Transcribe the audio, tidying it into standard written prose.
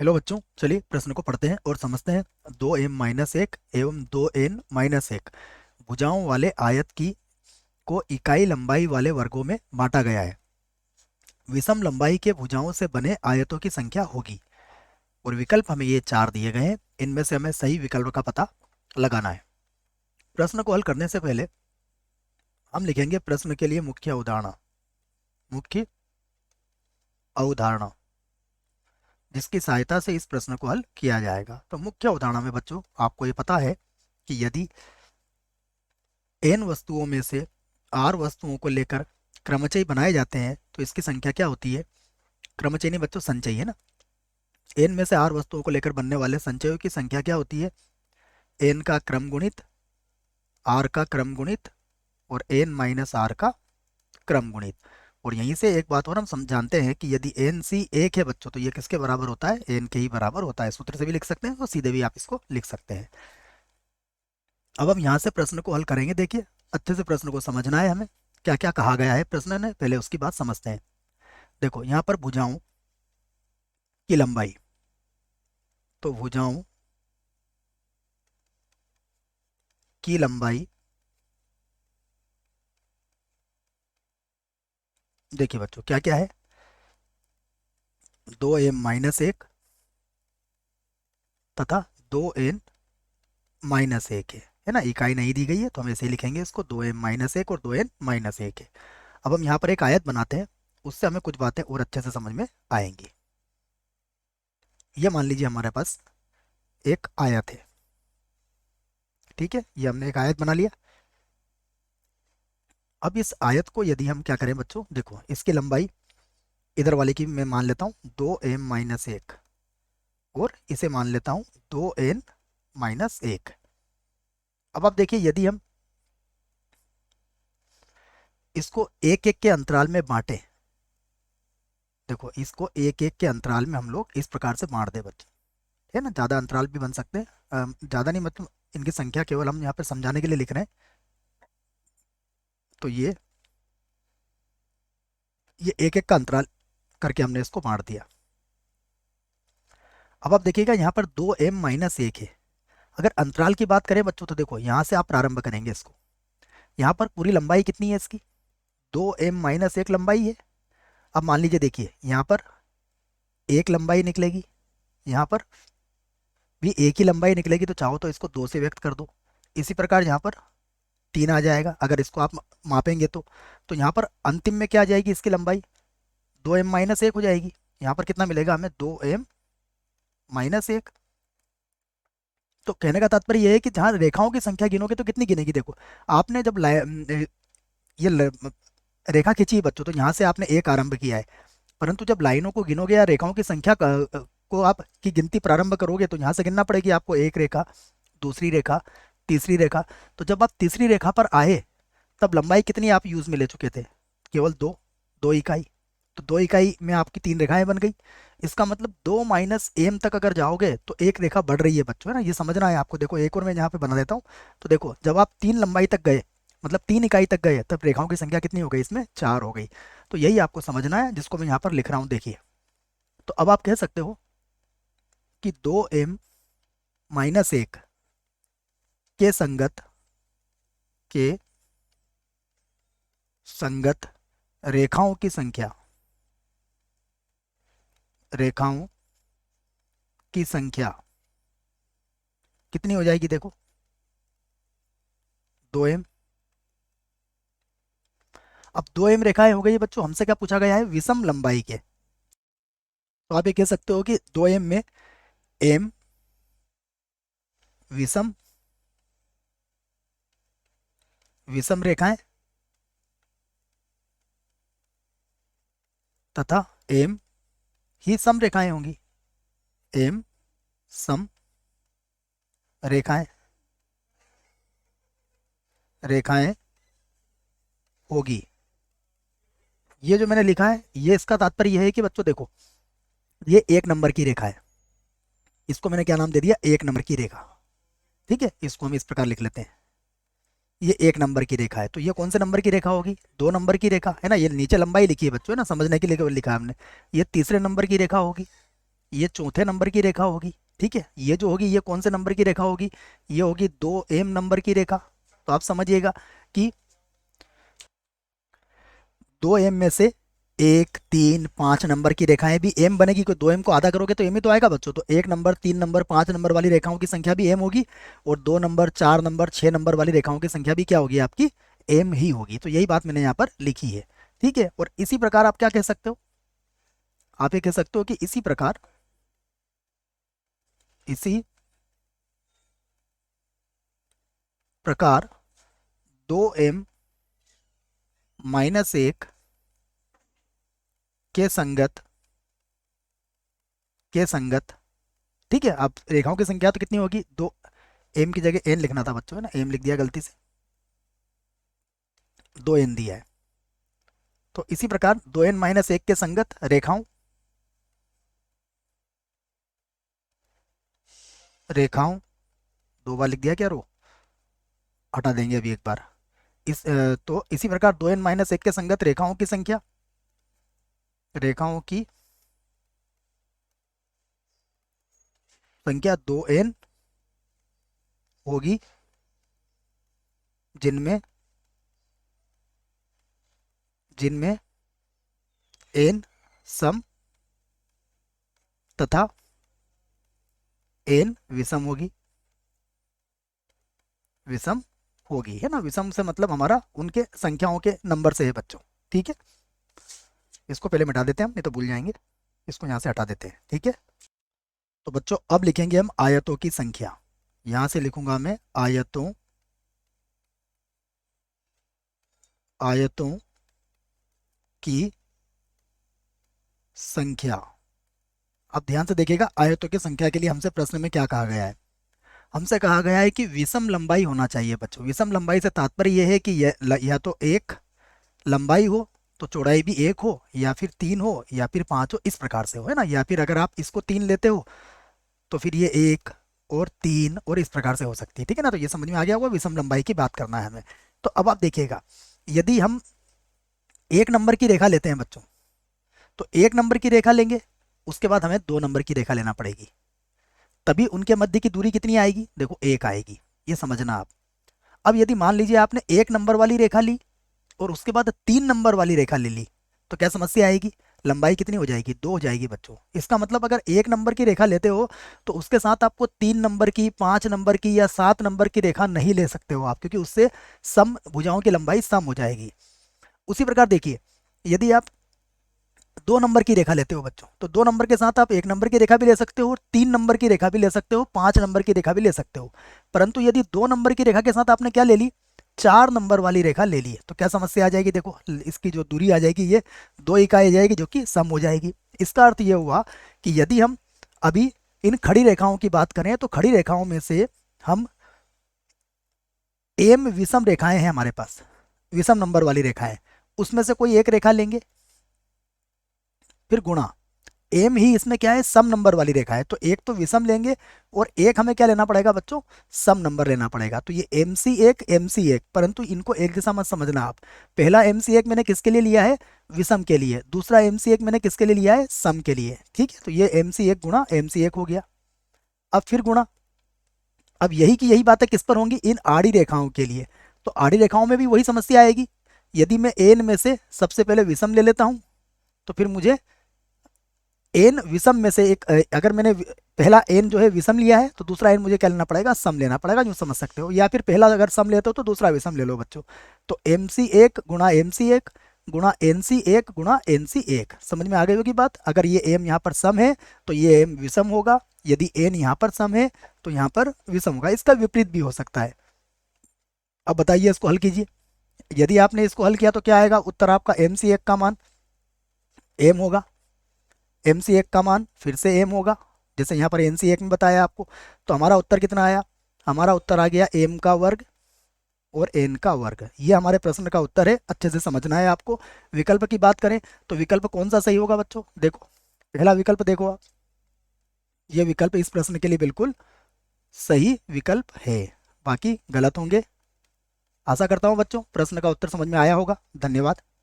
Hello बच्चों, चलिए प्रश्न को पढ़ते हैं और समझते हैं। 2m-1 एवं 2n-1 भुजाओं वाले आयत की को इकाई लंबाई वाले वर्गों में बांटा गया है। विषम लंबाई के भुजाओं से बने आयतों की संख्या होगी। और विकल्प हमें ये चार दिए गए हैं, इनमें से हमें सही विकल्प का पता लगाना है। प्रश्न को हल करने से पहले हम लिखेंगे प्रश्न के लिए मुख्य अवधारणा, मुख्य अवधारणा जिसकी सहायता से इस प्रश्न को हल किया जाएगा। तो मुख्य अवधारणा में बच्चों आपको ये पता है कि यदि n वस्तुओं में से r वस्तुओं को लेकर क्रमचय बनाए जाते हैं तो इसकी संख्या क्या होती है। क्रमचय नहीं बच्चों, संचयी है ना। n में से r वस्तुओं को लेकर बनने वाले संचयों की संख्या क्या होती है। n का क्रम गुणित r का क्रम गुणित और n-r का क्रम गुणित। और यहीं से एक बात और हम जानते हैं कि यदि nc 1 है बच्चों तो ये किसके बराबर होता है, n के ही बराबर होता है। सूत्र से भी लिख सकते हैं और सीधे भी आप इसको लिख सकते हैं। अब हम यहाँ से प्रश्न को हल करेंगे। देखिए, अच्छे से प्रश्न को समझना है हमें, क्या क्या कहा गया है प्रश्न में, पहले उसकी बात समझते हैं। देखो यहाँ पर भुजाओं की लंबाई, तो भुजाओं की लंबाई देखिए बच्चों क्या क्या है। 2m-1 तथा 2n-1 है ना। इकाई नहीं दी गई है तो हम ऐसे ही लिखेंगे इसको, 2m-1 और 2n-1 है। अब हम यहाँ पर एक आयत बनाते हैं, उससे हमें कुछ बातें और अच्छे से समझ में आएंगी। ये मान लीजिए हमारे पास एक आयत है, ठीक है। ये हमने एक आयत बना लिया। अब इस आयत को यदि हम क्या करें बच्चों, देखो इसकी लंबाई इधर वाले की मैं मान लेता हूँ 2m-1 और इसे मान लेता हूँ 2n-1। अब आप देखिए यदि हम इसको एक एक के अंतराल में बांटे, देखो इसको एक एक के अंतराल में हम लोग इस प्रकार से बांट दे बच्चे, है ना। ज़्यादा अंतराल भी बन सकते हैं, ज़्यादा नहीं, मतलब इनकी संख्या केवल हम यहाँ पे समझाने के लिए लिख रहे हैं। तो ये एक एक का अंतराल करके हमने इसको बांट दिया। अब आप देखिएगा यहाँ पर 2m-1 है। अगर अंतराल की बात करें बच्चों तो देखो यहाँ से आप प्रारंभ करेंगे इसको। यहाँ पर पूरी लंबाई कितनी है इसकी, 2m-1 लंबाई है। अब मान लीजिए देखिए यहाँ पर एक लंबाई निकलेगी, यहाँ पर भी एक ही लंबाई निकलेगी, तो चाहो तो इसको 2 से व्यक्त कर दो। इसी प्रकार यहाँ पर 3 आ जाएगा अगर इसको आप मापेंगे तो यहाँ पर अंतिम में क्या आ जाएगी इसकी लंबाई, 2m-1 हो जाएगी। यहाँ पर कितना मिलेगा हमें, 2m-1। तो कहने का तात्पर्य यह है कि जहाँ रेखाओं की संख्या गिनोगे तो कितनी गिनेगी। देखो आपने जब ये रेखा खींची है बच्चों तो यहाँ से आपने एक आरंभ किया है, परंतु जब लाइनों को गिनोगे या रेखाओं की संख्या को आप की गिनती प्रारंभ करोगे तो यहाँ से गिनना पड़ेगी आपको। एक रेखा, दूसरी रेखा, तीसरी रेखा। तो जब आप तीसरी रेखा पर आए तब लंबाई कितनी आप यूज में ले चुके थे, केवल 2 इकाई। तो 2 इकाई में आपकी 3 रेखाएं बन गई। इसका मतलब 2-m तक अगर जाओगे तो एक रेखा बढ़ रही है बच्चों, है ना। ये समझना है आपको। देखो एक और मैं यहाँ पे बना देता हूँ। तो देखो जब आप 3 लंबाई तक गए, मतलब 3 इकाई तक गए, तब रेखाओं की संख्या कितनी हो गई, इसमें 4 हो गई। तो यही आपको समझना है जिसको मैं यहाँ पर लिख रहा हूँ। देखिए तो अब आप कह सकते हो कि 2m-1 के संगत रेखाओं की संख्या, रेखाओं की संख्या कितनी हो जाएगी। देखो 2m। अब 2m रेखाएं हो गई है बच्चों, हमसे क्या पूछा गया है, विषम लंबाई के। तो आप ये कह सकते हो कि 2m में m विषम विषम रेखाएं तथा m ही सम रेखाएं होंगी। m सम रेखाएं रेखाएं होगी। ये जो मैंने लिखा है ये इसका तात्पर्य यह है कि बच्चों देखो ये 1 नंबर की रेखा है, इसको मैंने क्या नाम दे दिया, 1 नंबर की रेखा। ठीक है, इसको हम इस प्रकार लिख लेते हैं। ये 1 नंबर की रेखा है, तो ये कौन से नंबर की रेखा होगी, 2 नंबर की रेखा, है ना। ये नीचे लंबाई लिखी है बच्चों, है ना, समझने के लिए केवल लिखा है हमने। ये तीसरे नंबर की रेखा होगी। ये चौथे नंबर की रेखा होगी, ठीक है। ये जो होगी ये कौन से नंबर की रेखा होगी, ये होगी 2m नंबर की रेखा। तो आप समझिएगा कि 2m में से 1 3 5 नंबर की रेखाएं भी m बनेगी। कोई 2m को आधा करोगे तो m ही तो आएगा बच्चों। तो 1 नंबर 3 नंबर 5 नंबर वाली रेखाओं की संख्या भी m होगी, और 2 नंबर 4 नंबर 6 नंबर वाली रेखाओं की संख्या भी क्या होगी आपकी, m ही होगी। तो यही बात मैंने यहाँ पर लिखी है, ठीक है। और इसी प्रकार आप क्या कह सकते हो, आप ये कह सकते हो कि इसी प्रकार 2m-1 के संगत, ठीक है। अब रेखाओं की संख्या तो कितनी होगी, 2m की जगह n लिखना था बच्चों, है ना, m लिख दिया गलती से, 2n दिया है। तो इसी प्रकार 2n-1 के संगत रेखाओं रेखाओं 2 बार लिख दिया क्या, रो हटा देंगे अभी एक बार। तो इसी प्रकार 2n-1 के संगत रेखाओं की संख्या 2n होगी, जिनमें जिनमें n सम तथा n विषम होगी, है ना। विषम से मतलब हमारा उनके संख्याओं के नंबर से है बच्चों, ठीक है। इसको पहले मिटा देते हैं हम, नहीं तो भूल जाएंगे। इसको यहाँ से हटा देते हैं, ठीक है। तो बच्चों अब लिखेंगे हम आयतों की संख्या। यहाँ से लिखूंगा मैं आयतों की संख्या। अब ध्यान से देखिएगा, आयतों की संख्या के लिए हमसे प्रश्न में क्या कहा गया है, हमसे कहा गया है कि विषम लंबाई होना चाहिए बच्चों। विषम लंबाई से तात्पर्य यह है कि या तो एक लंबाई हो तो चौड़ाई भी एक हो, या फिर 3 हो, या फिर 5 हो, इस प्रकार से हो, है ना। या फिर अगर आप इसको 3 लेते हो तो फिर ये 1 और 3 और इस प्रकार से हो सकती है, ठीक है ना। तो ये समझ में आ गया होगा, विषम लंबाई की बात करना है हमें। तो अब आप देखिएगा, यदि हम 1 नंबर की रेखा लेते हैं बच्चों, तो 1 नंबर की रेखा लेंगे, उसके बाद हमें 2 नंबर की रेखा लेना पड़ेगी, तभी उनके मध्य की दूरी कितनी आएगी, देखो 1 आएगी। ये समझना आप। अब यदि मान लीजिए आपने 1 नंबर वाली रेखा ली और उसके बाद 3 नंबर वाली रेखा ले ली, तो क्या समस्या आएगी, लंबाई कितनी हो जाएगी, 2 हो जाएगी बच्चों। इसका मतलब अगर 1 नंबर की रेखा लेते हो तो उसके साथ आपको 3 नंबर की, 5 नंबर की या 7 नंबर की रेखा नहीं ले सकते हो आप, क्योंकि उससे सम भुजाओं की लंबाई सम हो जाएगी। उसी प्रकार देखिए, यदि आप 2 नंबर की रेखा लेते हो बच्चों, तो 2 नंबर के साथ आप 1 नंबर की रेखा भी ले सकते हो, 3 नंबर की रेखा भी ले सकते हो, 5 नंबर की रेखा भी ले सकते हो। परंतु यदि 2 नंबर की रेखा के साथ आपने क्या ले ली, 4 नंबर वाली रेखा ले ली, तो क्या समस्या आ जाएगी, देखो इसकी जो दूरी आ जाएगी ये 2 इकाई आ जाएगी, जो कि सम हो जाएगी। इसका अर्थ ये हुआ कि यदि हम अभी इन खड़ी रेखाओं की बात करें, तो खड़ी रेखाओं में से हम एम विषम रेखाएं हैं हमारे पास, विषम नंबर वाली रेखाएं, उसमें से कोई एक रेखा लेंगे, फिर गुणा एम ही इसमें क्या है, सम नंबर वाली रेखा है, तो एक तो विषम लेंगे और एक हमें क्या लेना पड़ेगा बच्चों, सम नंबर लेना पड़ेगा। तो ये MC1 परंतु इनको एक जैसा मत समझना आप। पहला MC1 मैंने किसके लिए लिया है, विषम के लिए, दूसरा MC1 मैंने किसके लिए लिया है, सम के लिए, ठीक है। तो ये MC1 गुणा MC1 हो गया। अब फिर गुणा, अब यही की यही बातें किस पर होंगी, इन आड़ी रेखाओं के लिए। तो आड़ी रेखाओं में भी वही समस्या आएगी। यदि मैं एन में से सबसे पहले विषम ले लेता हूं, तो फिर मुझे एन विषम में से एक, अगर मैंने पहला एन जो है विषम लिया है, तो दूसरा एन मुझे क्या लेना पड़ेगा, सम लेना पड़ेगा, यूं समझ सकते हो। या फिर पहला अगर सम लेते हो तो दूसरा विषम ले लो बच्चों। तो MC1 गुणा MC1 गुणा NC1 गुणा NC1, समझ में आ गई होगी बात। अगर ये एम यहाँ पर सम है तो ये एम विषम होगा, यदि एन यहाँ पर सम है तो यहाँ पर विषम होगा। इसका विपरीत भी हो सकता है। अब बताइए, इसको हल कीजिए। यदि आपने इसको हल किया तो क्या आएगा, उत्तर आपका MC1 का मान एम होगा, MC1 का मान फिर से एम होगा, जैसे यहाँ पर NC1 में बताया आपको। तो हमारा उत्तर कितना आया, हमारा उत्तर आ गया m का वर्ग और n का वर्ग। ये हमारे प्रश्न का उत्तर है, अच्छे से समझना है आपको। विकल्प की बात करें तो विकल्प कौन सा सही होगा बच्चों, देखो पहला विकल्प देखो आप, ये विकल्प इस प्रश्न के लिए बिल्कुल सही विकल्प है, बाकी गलत होंगे। आशा करता हूँ बच्चों प्रश्न का उत्तर समझ में आया होगा। धन्यवाद।